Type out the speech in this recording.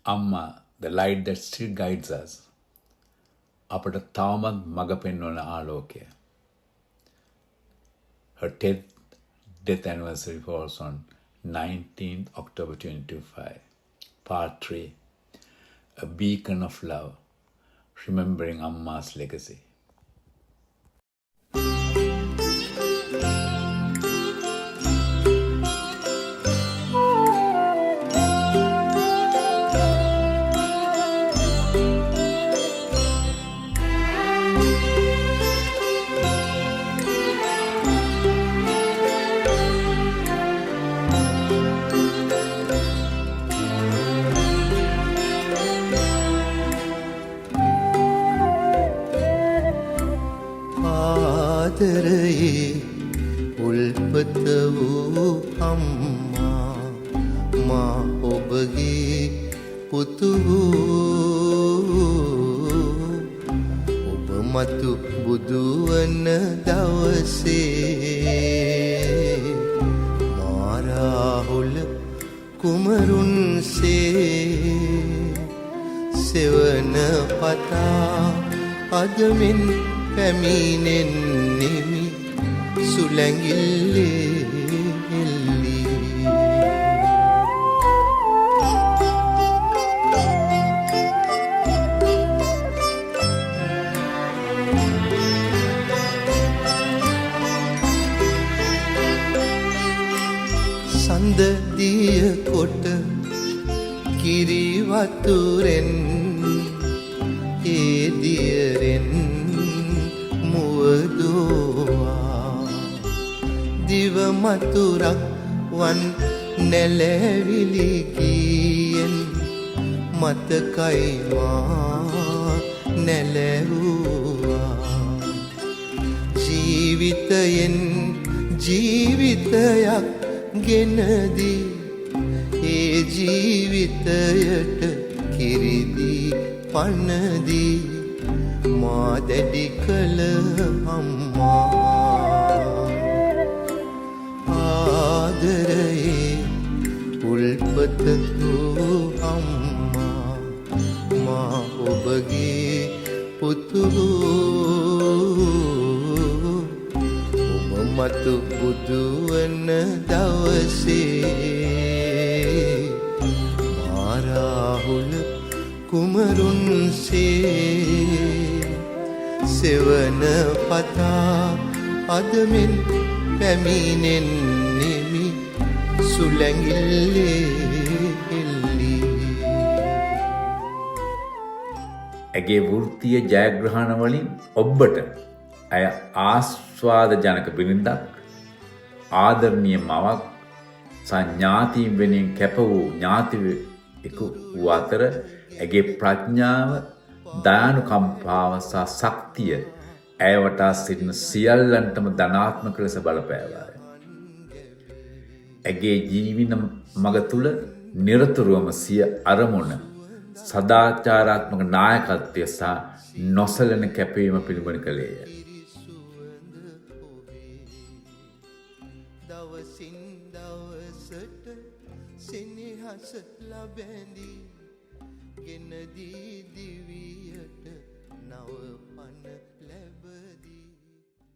Amma, the light that still guides us. අපට තවමත් මඟ පෙන්වන ආලෝකය. Her 10th death anniversary falls on 19th October 2025. Part 3. A beacon of love. Remembering Amma's legacy. ආදරයේ උල්පත වූ අම්මා මා ඔබගේ පුතු ඔබ මතු බුදු වන දවසේ මා රාහුල කුමරුන්සේ සෙවන පතා අදමින් පැමිණෙන්නෙමි සුලැඟිල්ලේ එල්ලී සඳදිය කොට කිරි වතුරෙන් ඒ දියරෙන් මුවදෝවා දිව මතුරක් වන් නැලැවිලි ගියෙන් මතකයි මා නැලැවුවා ජීවිතයෙන් ජීවිතයක් ගෙනදී ඒ ජීවිතයට කිරිදී පනදී මා දැඩි කළ අම්මා ආදරයේ උල්පත වූ අම්මා මා ඔබගේ පුතු ඔබ මතු බුදු වන දවසේ මා රාහුල කුමරුන්සේ සෙවන පතා අදමින් පැමිණෙන්නෙමි සුලැඟිල්ලේ එල්ලී ඇගේ වෘත්තීය ජයග්‍රහණ වලින් ඔබට ඇය ආස්වාද ජනක බිරිඳක් ආදරණීය මවක් සංඥාතීන් වෙනින් කැප වූ ඥාතිවෙකු වූ අතර ඇගේ ප්‍රඥාව දයානුකම්පාව සහ ශක්තිය ඇය වටා සිටින සියල්ලන්ටම ධනාත්මක ලෙස බලපෑවාය. ඇගේ ජීවන මඟ තුළ නිරතුරුවම සිය අරමුණ සදාචාරාත්මක නායකත්වය සහ නොසලෙන කැපවීම පිළිබඳ කළේය. දවසින් දවසට සෙනෙහස ලබැඳී ගෙනදී දිවියට නව පන